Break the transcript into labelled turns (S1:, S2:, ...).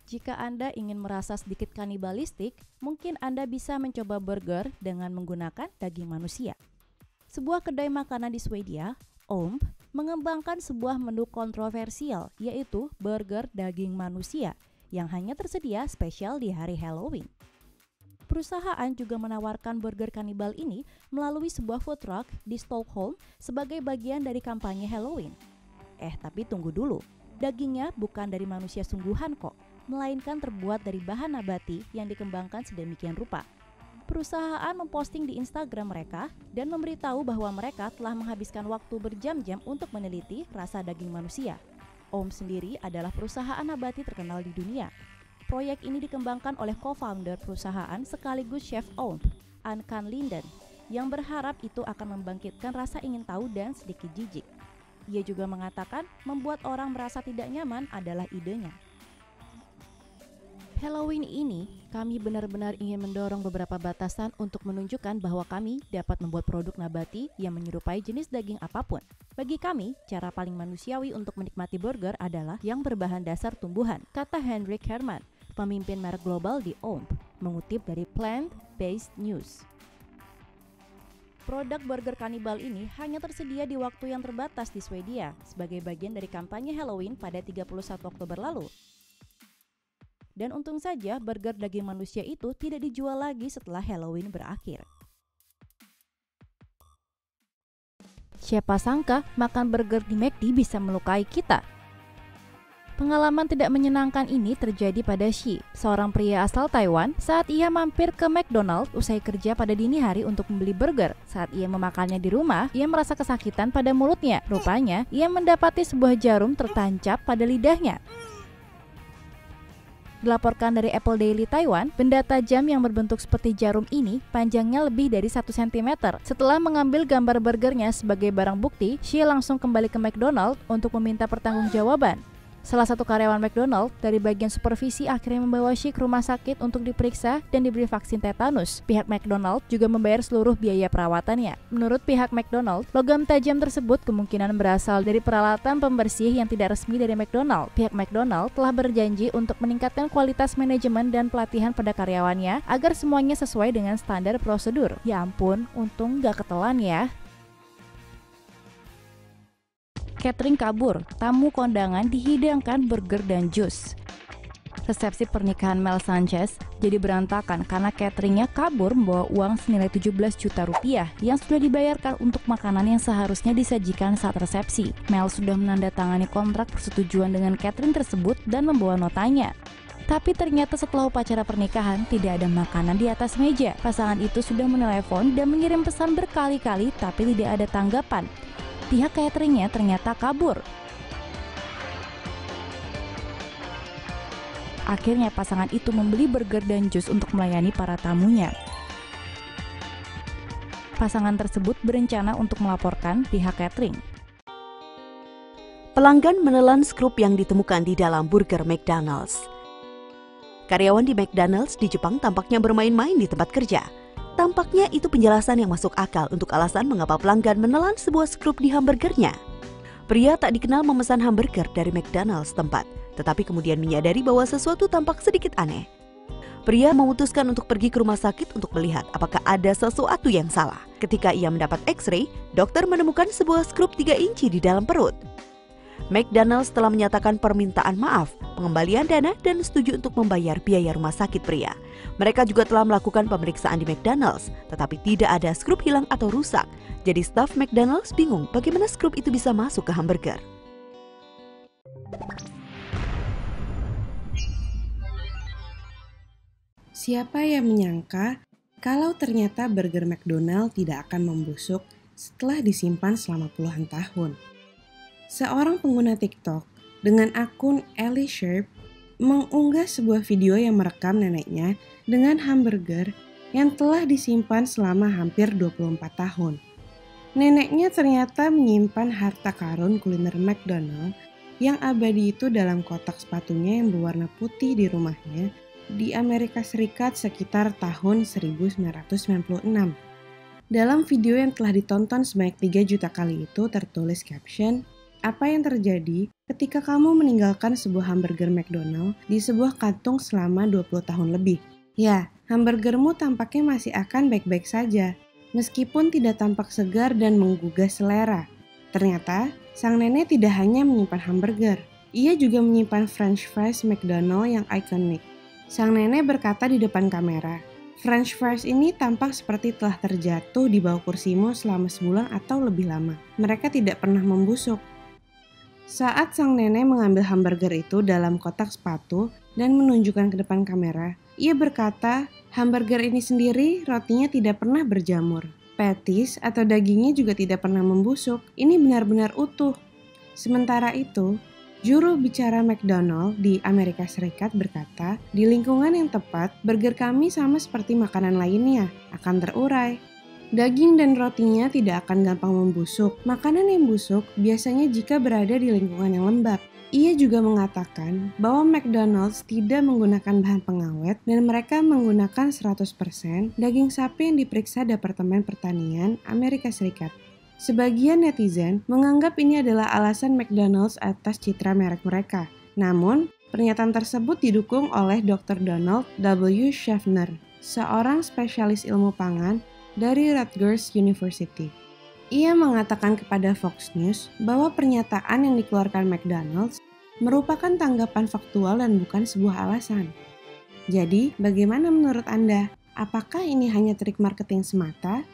S1: Jika Anda ingin merasa sedikit kanibalistik, mungkin Anda bisa mencoba burger dengan menggunakan daging manusia. Sebuah kedai makanan di Swedia, Omp, mengembangkan sebuah menu kontroversial, yaitu burger daging manusia yang hanya tersedia spesial di hari Halloween. Perusahaan juga menawarkan burger kanibal ini melalui sebuah food truck di Stockholm sebagai bagian dari kampanye Halloween. Tapi tunggu dulu, dagingnya bukan dari manusia sungguhan kok, melainkan terbuat dari bahan nabati yang dikembangkan sedemikian rupa. Perusahaan memposting di Instagram mereka dan memberitahu bahwa mereka telah menghabiskan waktu berjam-jam untuk meneliti rasa daging manusia. Omp sendiri adalah perusahaan nabati terkenal di dunia. Proyek ini dikembangkan oleh co-founder perusahaan sekaligus chef Omp, Ankan Linden, yang berharap itu akan membangkitkan rasa ingin tahu dan sedikit jijik. Ia juga mengatakan membuat orang merasa tidak nyaman adalah idenya. Halloween ini, kami benar-benar ingin mendorong beberapa batasan untuk menunjukkan bahwa kami dapat membuat produk nabati yang menyerupai jenis daging apapun. Bagi kami, cara paling manusiawi untuk menikmati burger adalah yang berbahan dasar tumbuhan, kata Henrik Herman, pemimpin merek global di Omp, mengutip dari Plant-Based News. Produk burger kanibal ini hanya tersedia di waktu yang terbatas di Swedia sebagai bagian dari kampanye Halloween pada 31 Oktober lalu. Dan untung saja burger daging manusia itu tidak dijual lagi setelah Halloween berakhir. Siapa sangka makan burger di McD bisa melukai kita? Pengalaman tidak menyenangkan ini terjadi pada Shi, seorang pria asal Taiwan, saat ia mampir ke McDonald's usai kerja pada dini hari untuk membeli burger. Saat ia memakannya di rumah, ia merasa kesakitan pada mulutnya. Rupanya, ia mendapati sebuah jarum tertancap pada lidahnya. Dilaporkan dari Apple Daily Taiwan, benda tajam yang berbentuk seperti jarum ini panjangnya lebih dari 1 cm. Setelah mengambil gambar burgernya sebagai barang bukti, Shi langsung kembali ke McDonald's untuk meminta pertanggungjawaban. Salah satu karyawan McDonald's dari bagian supervisi akhirnya membawa Shi ke rumah sakit untuk diperiksa dan diberi vaksin tetanus. Pihak McDonald's juga membayar seluruh biaya perawatannya. Menurut pihak McDonald's, logam tajam tersebut kemungkinan berasal dari peralatan pembersih yang tidak resmi dari McDonald's. Pihak McDonald's telah berjanji untuk meningkatkan kualitas manajemen dan pelatihan pada karyawannya agar semuanya sesuai dengan standar prosedur. Ya ampun, untung gak ketelan ya. Catering kabur, tamu kondangan dihidangkan burger dan jus. Resepsi pernikahan Mel Sanchez jadi berantakan karena cateringnya kabur membawa uang senilai 17 juta rupiah yang sudah dibayarkan untuk makanan yang seharusnya disajikan saat resepsi. Mel sudah menandatangani kontrak persetujuan dengan catering tersebut dan membawa notanya. Tapi ternyata setelah upacara pernikahan tidak ada makanan di atas meja. Pasangan itu sudah menelepon dan mengirim pesan berkali-kali tapi tidak ada tanggapan. Pihak cateringnya ternyata kabur. Akhirnya pasangan itu membeli burger dan jus untuk melayani para tamunya. Pasangan tersebut berencana untuk melaporkan pihak catering.
S2: Pelanggan menelan skrup yang ditemukan di dalam burger McDonald's. Karyawan di McDonald's di Jepang tampaknya bermain-main di tempat kerja. Tampaknya itu penjelasan yang masuk akal untuk alasan mengapa pelanggan menelan sebuah skrup di hamburgernya. Pria tak dikenal memesan hamburger dari McDonald's tempat, tetapi kemudian menyadari bahwa sesuatu tampak sedikit aneh. Pria memutuskan untuk pergi ke rumah sakit untuk melihat apakah ada sesuatu yang salah. Ketika ia mendapat X-ray, dokter menemukan sebuah skrup 3 inci di dalam perut. McDonald's telah menyatakan permintaan maaf, pengembalian dana, dan setuju untuk membayar biaya rumah sakit pria. Mereka juga telah melakukan pemeriksaan di McDonald's, tetapi tidak ada skrup hilang atau rusak. Jadi staf McDonald's bingung bagaimana skrup itu bisa masuk ke hamburger.
S3: Siapa yang menyangka kalau ternyata burger McDonald tidak akan membusuk setelah disimpan selama puluhan tahun? Seorang pengguna TikTok dengan akun Ellie Sharp mengunggah sebuah video yang merekam neneknya dengan hamburger yang telah disimpan selama hampir 24 tahun. Neneknya ternyata menyimpan harta karun kuliner McDonald yang abadi itu dalam kotak sepatunya yang berwarna putih di rumahnya di Amerika Serikat sekitar tahun 1996. Dalam video yang telah ditonton sebanyak 3 juta kali itu tertulis caption, apa yang terjadi ketika kamu meninggalkan sebuah hamburger McDonald di sebuah kantung selama 20 tahun lebih. Ya, hamburgermu tampaknya masih akan baik-baik saja, meskipun tidak tampak segar dan menggugah selera. Ternyata, sang nenek tidak hanya menyimpan hamburger, ia juga menyimpan French fries McDonald yang ikonik. Sang nenek berkata di depan kamera, "French fries ini tampak seperti telah terjatuh di bawah kursimu selama sebulan atau lebih lama. Mereka tidak pernah membusuk." Saat sang nenek mengambil hamburger itu dalam kotak sepatu dan menunjukkan ke depan kamera, ia berkata, hamburger ini sendiri rotinya tidak pernah berjamur. Patties atau dagingnya juga tidak pernah membusuk. Ini benar-benar utuh. Sementara itu, juru bicara McDonald di Amerika Serikat berkata, di lingkungan yang tepat, burger kami sama seperti makanan lainnya, akan terurai. Daging dan rotinya tidak akan gampang membusuk. Makanan yang busuk biasanya jika berada di lingkungan yang lembab. Ia juga mengatakan bahwa McDonald's tidak menggunakan bahan pengawet dan mereka menggunakan 100% daging sapi yang diperiksa Departemen Pertanian Amerika Serikat. Sebagian netizen menganggap ini adalah alasan McDonald's atas citra merek mereka. Namun, pernyataan tersebut didukung oleh Dr. Donald W. Schaffner, seorang spesialis ilmu pangan dari Rutgers University. Ia mengatakan kepada Fox News bahwa pernyataan yang dikeluarkan McDonald's merupakan tanggapan faktual dan bukan sebuah alasan. Jadi, bagaimana menurut Anda? Apakah ini hanya trik marketing semata